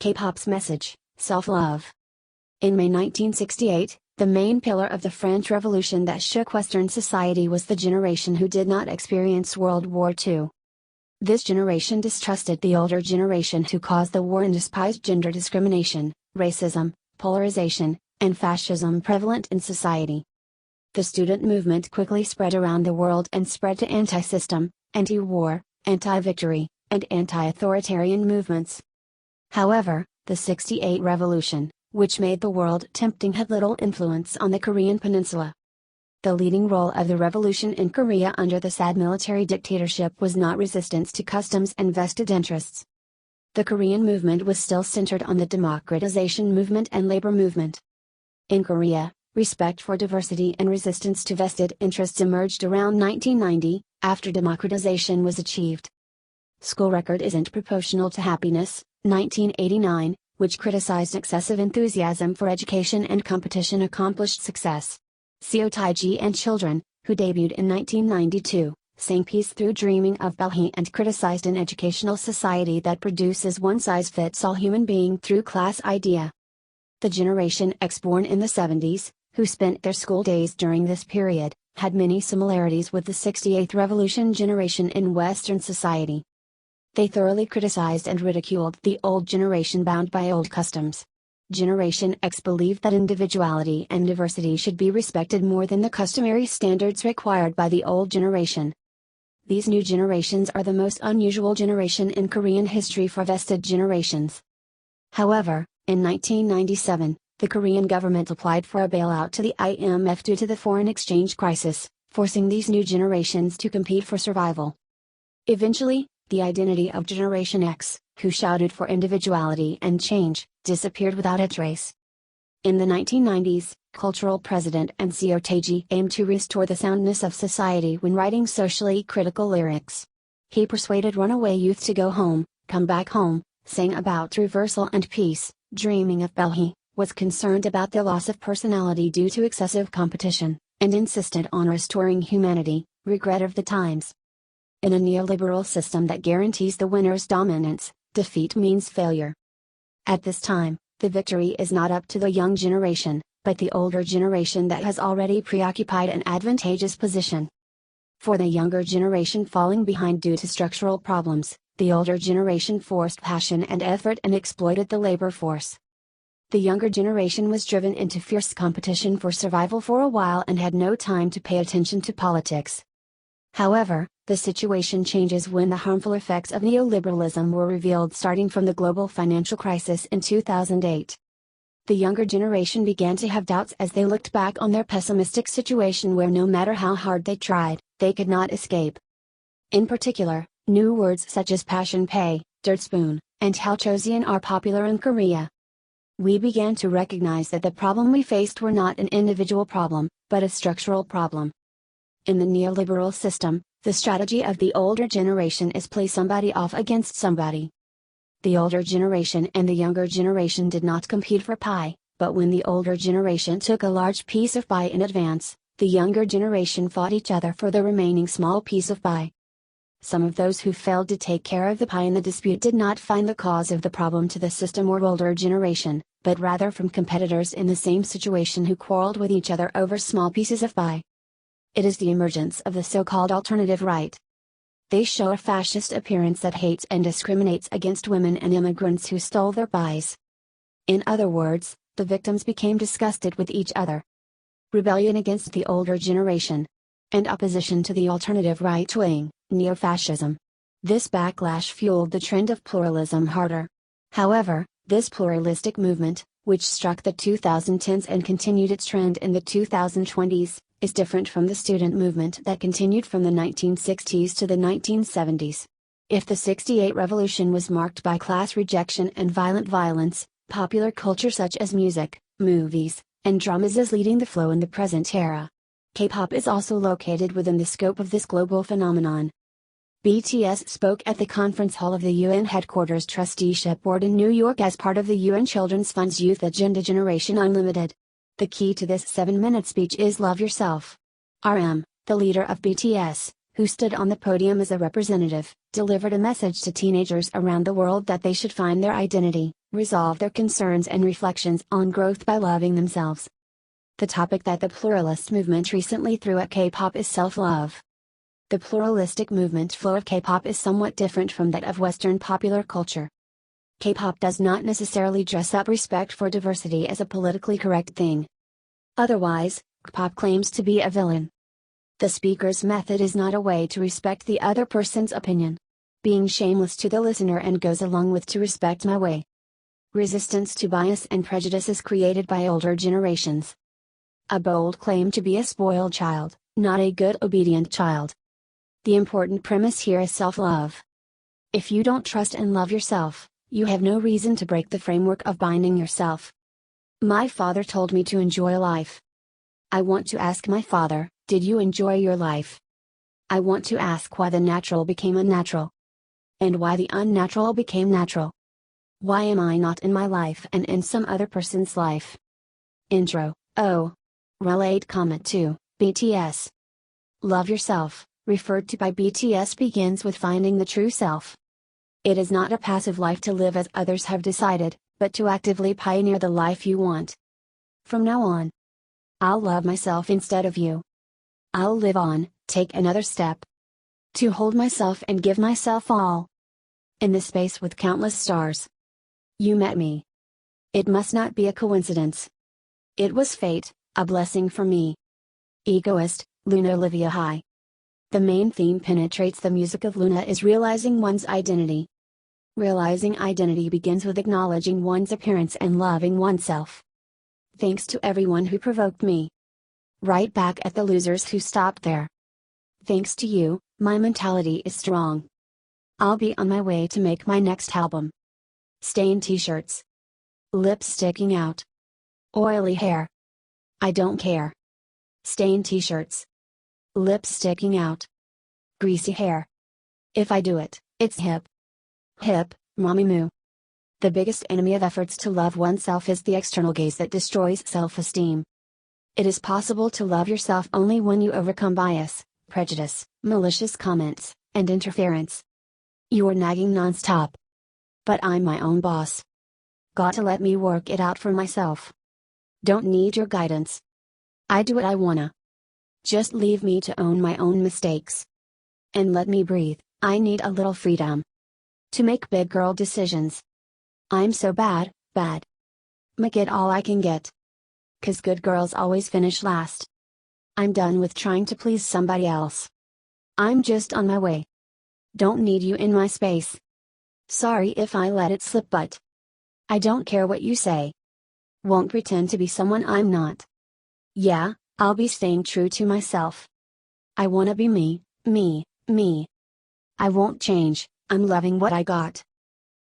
K-pop's message, self-love. In May 1968, the main pillar of the French Revolution that shook Western society was the generation who did not experience World War II. This generation distrusted the older generation who caused the war and despised gender discrimination, racism, polarization, and fascism prevalent in society. The student movement quickly spread around the world and spread to anti-system, anti-war, anti-victory, and anti-authoritarian movements. However, the '68 revolution, which made the world tempting, had little influence on the Korean peninsula. The leading role of the revolution in Korea under the sad military dictatorship was not resistance to customs and vested interests. The Korean movement was still centered on the democratization movement and labor movement. In Korea, respect for diversity and resistance to vested interests emerged around 1990, after democratization was achieved. School record isn't proportional to happiness, 1989, which criticized excessive enthusiasm for education and competition accomplished success. Seo Taiji and Children, who debuted in 1992, sang peace through dreaming of Belhi and criticized an educational society that produces one-size-fits-all human being through class idea. The Generation X born in the 70s, who spent their school days during this period, had many similarities with the '68 revolution generation in Western society. They thoroughly criticized and ridiculed the old generation bound by old customs. Generation X believed that individuality and diversity should be respected more than the customary standards required by the old generation. These new generations are the most unusual generation in Korean history for vested generations. However, in 1997, the Korean government applied for a bailout to the IMF due to the foreign exchange crisis, forcing these new generations to compete for survival. Eventually, the identity of Generation X, who shouted for individuality and change, disappeared without a trace. In the 1990s, cultural president and Seo Taiji aimed to restore the soundness of society when writing socially critical lyrics. He persuaded runaway youth to go home, come back home, sang about reversal and peace, dreaming of Belhi, was concerned about the loss of personality due to excessive competition, and insisted on restoring humanity, regret of the times. In a neoliberal system that guarantees the winner's dominance, defeat means failure. At this time, the victory is not up to the young generation, but the older generation that has already preoccupied an advantageous position. For the younger generation falling behind due to structural problems, the older generation forced passion and effort and exploited the labor force. The younger generation was driven into fierce competition for survival for a while and had no time to pay attention to politics. However, the situation changes when the harmful effects of neoliberalism were revealed starting from the global financial crisis in 2008. The younger generation began to have doubts as they looked back on their pessimistic situation where no matter how hard they tried, they could not escape. In particular, new words such as passion pay, dirt spoon, and halchosian are popular in Korea. We began to recognize that the problem we faced were not an individual problem, but a structural problem. In the neoliberal system, the strategy of the older generation is play somebody off against somebody. The older generation and the younger generation did not compete for pie, but when the older generation took a large piece of pie in advance, the younger generation fought each other for the remaining small piece of pie. Some of those who failed to take care of the pie in the dispute did not find the cause of the problem to the system or older generation, but rather from competitors in the same situation who quarreled with each other over small pieces of pie. It is the emergence of the so-called alternative right. They show a fascist appearance that hates and discriminates against women and immigrants who stole their pies. In other words, the victims became disgusted with each other. Rebellion against the older generation. And opposition to the alternative right wing, neo-fascism. This backlash fueled the trend of pluralism harder. However, this pluralistic movement, which struck the 2010s and continued its trend in the 2020s, is different from the student movement that continued from the 1960s to the 1970s. If the '68 revolution was marked by class rejection and violent violence, popular culture such as music, movies, and dramas is leading the flow in the present era. K-pop is also located within the scope of this global phenomenon. BTS spoke at the conference hall of the UN Headquarters Trusteeship Board in New York as part of the UN Children's Fund's Youth Agenda Generation Unlimited. The key to this 7-minute speech is Love Yourself. RM, the leader of BTS, who stood on the podium as a representative, delivered a message to teenagers around the world that they should find their identity, resolve their concerns and reflections on growth by loving themselves. The topic that the pluralist movement recently threw at K-pop is self-love. The pluralistic movement flow of K-pop is somewhat different from that of Western popular culture. K-pop does not necessarily dress up respect for diversity as a politically correct thing. Otherwise, K-pop claims to be a villain. The speaker's method is not a way to respect the other person's opinion. Being shameless to the listener and goes along with to respect my way. Resistance to bias and prejudice is created by older generations. A bold claim to be a spoiled child, not a good obedient child. The important premise here is self-love. If you don't trust and love yourself, you have no reason to break the framework of binding yourself. My father told me to enjoy life. I want to ask my father, did you enjoy your life? I want to ask why the natural became unnatural. And why the unnatural became natural. Why am I not in my life and in some other person's life? Intro. Oh. Relate comment to BTS. Love yourself, referred to by BTS, begins with finding the true self. It is not a passive life to live as others have decided, but to actively pioneer the life you want. From now on, I'll love myself instead of you. I'll live on, take another step. To hold myself and give myself all. In the space with countless stars. You met me. It must not be a coincidence. It was fate, a blessing for me. Egoist, Luna Olivia High. The main theme penetrates the music of Luna is realizing one's identity. Realizing identity begins with acknowledging one's appearance and loving oneself. Thanks to everyone who provoked me. Right back at the losers who stopped there. Thanks to you, my mentality is strong. I'll be on my way to make my next album. Stained t-shirts. Lips sticking out. Oily hair. I don't care. Stained t-shirts. Lips sticking out. Greasy hair. If I do it, it's hip. Hip, mommy moo. The biggest enemy of efforts to love oneself is the external gaze that destroys self-esteem. It is possible to love yourself only when you overcome bias, prejudice, malicious comments, and interference. You're nagging non-stop. But I'm my own boss. Got to let me work it out for myself. Don't need your guidance. I do what I wanna. Just leave me to own my own mistakes. And let me breathe. I need a little freedom. To make big girl decisions. I'm so bad. Get all I can get. 'Cause good girls always finish last. I'm done with trying to please somebody else. I'm just on my way. Don't need you in my space. Sorry if I let it slip, but I don't care what you say. Won't pretend to be someone I'm not. Yeah, I'll be staying true to myself. I wanna be me. I won't change, I'm loving what I got.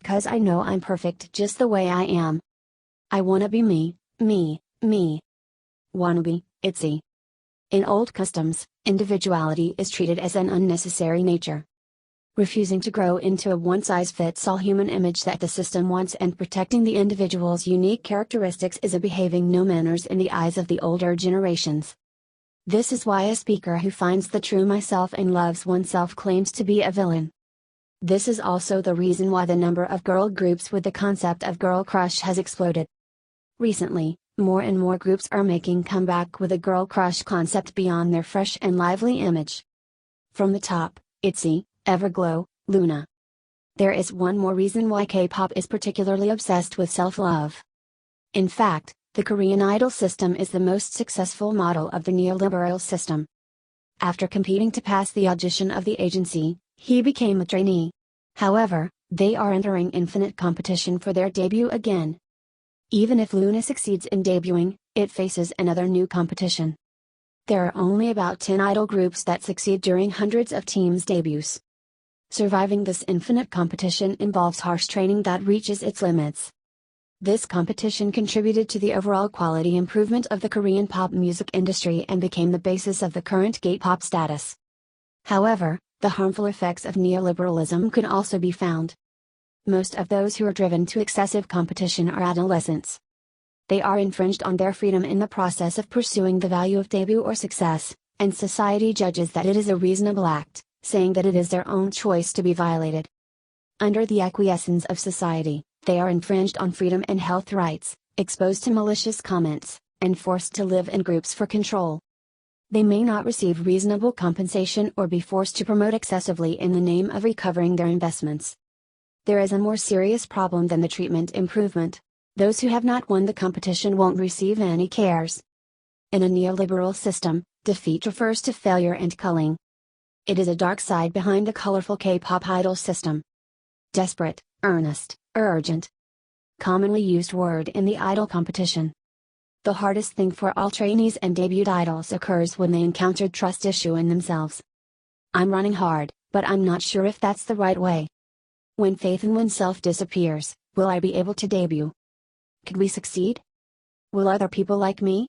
'Cause I know I'm perfect just the way I am. I wanna be me. Wannabe, itsy. In old customs, individuality is treated as an unnecessary nature. Refusing to grow into a one-size-fits-all human image that the system wants and protecting the individual's unique characteristics is a behaving no manners in the eyes of the older generations. This is why a speaker who finds the true myself and loves oneself claims to be a villain. This is also the reason why the number of girl groups with the concept of girl crush has exploded. Recently, more and more groups are making comeback with a girl crush concept beyond their fresh and lively image. From the top, ITZY, Everglow, Luna. There is one more reason why K-pop is particularly obsessed with self-love. In fact, the Korean idol system is the most successful model of the neoliberal system. After competing to pass the audition of the agency, he became a trainee. However, they are entering infinite competition for their debut again. Even if Luna succeeds in debuting, it faces another new competition. There are only about 10 idol groups that succeed during hundreds of teams' debuts. Surviving this infinite competition involves harsh training that reaches its limits. This competition contributed to the overall quality improvement of the Korean pop music industry and became the basis of the current K-pop status. However, the harmful effects of neoliberalism could also be found. Most of those who are driven to excessive competition are adolescents. They are infringed on their freedom in the process of pursuing the value of debut or success, and society judges that it is a reasonable act, saying that it is their own choice to be violated. Under the acquiescence of society, they are infringed on freedom and health rights, exposed to malicious comments, and forced to live in groups for control. They may not receive reasonable compensation or be forced to promote excessively in the name of recovering their investments. There is a more serious problem than the treatment improvement. Those who have not won the competition won't receive any cares. In a neoliberal system, defeat refers to failure and culling. It is a dark side behind the colorful K-pop idol system. Desperate, earnest, urgent. Commonly used word in the idol competition. The hardest thing for all trainees and debut idols occurs when they encounter trust issue in themselves. I'm running hard, but I'm not sure if that's the right way. When faith in oneself disappears, will I be able to debut? Could we succeed? Will other people like me?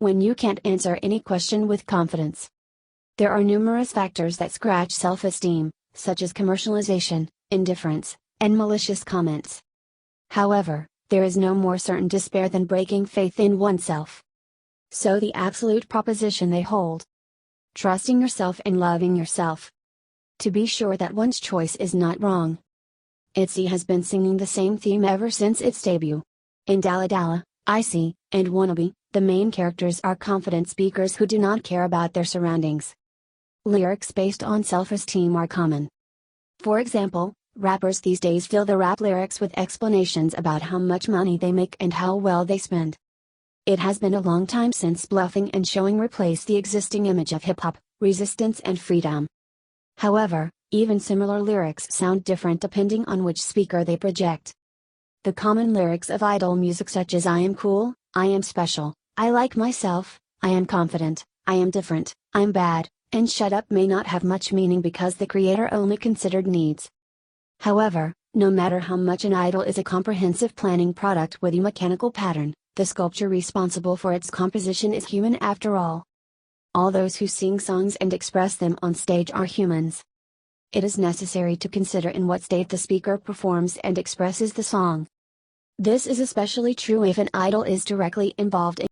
When you can't answer any question with confidence. There are numerous factors that scratch self-esteem, such as commercialization, indifference, and malicious comments. However, there is no more certain despair than breaking faith in oneself. So the absolute proposition they hold. Trusting yourself and loving yourself. To be sure that one's choice is not wrong. ITZY has been singing the same theme ever since its debut. In Dalla Dalla, Icy, and Wannabe, the main characters are confident speakers who do not care about their surroundings. Lyrics based on self-esteem are common. For example, rappers these days fill the rap lyrics with explanations about how much money they make and how well they spend. It has been a long time since bluffing and showing replaced the existing image of hip-hop, resistance and freedom. However, even similar lyrics sound different depending on which speaker they project. The common lyrics of idol music such as I am cool, I am special, I like myself, I am confident, I am different, I'm bad, and shut up may not have much meaning because the creator only considered needs. However, no matter how much an idol is a comprehensive planning product with a mechanical pattern, the sculpture responsible for its composition is human after all. All those who sing songs and express them on stage are humans. It is necessary to consider in what state the speaker performs and expresses the song. This is especially true if an idol is directly involved in.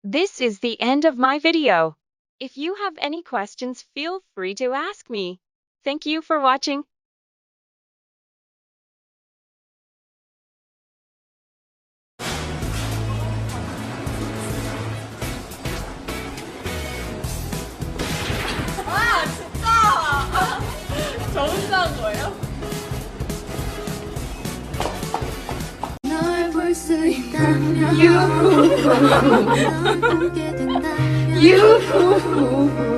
This is the end of my video. If you have any questions, feel free to ask me. Thank you for watching. 아, 진짜! 저 혼자 한 거예요? 널 볼 수 있다면 유후. 널 보게 된다면 유후.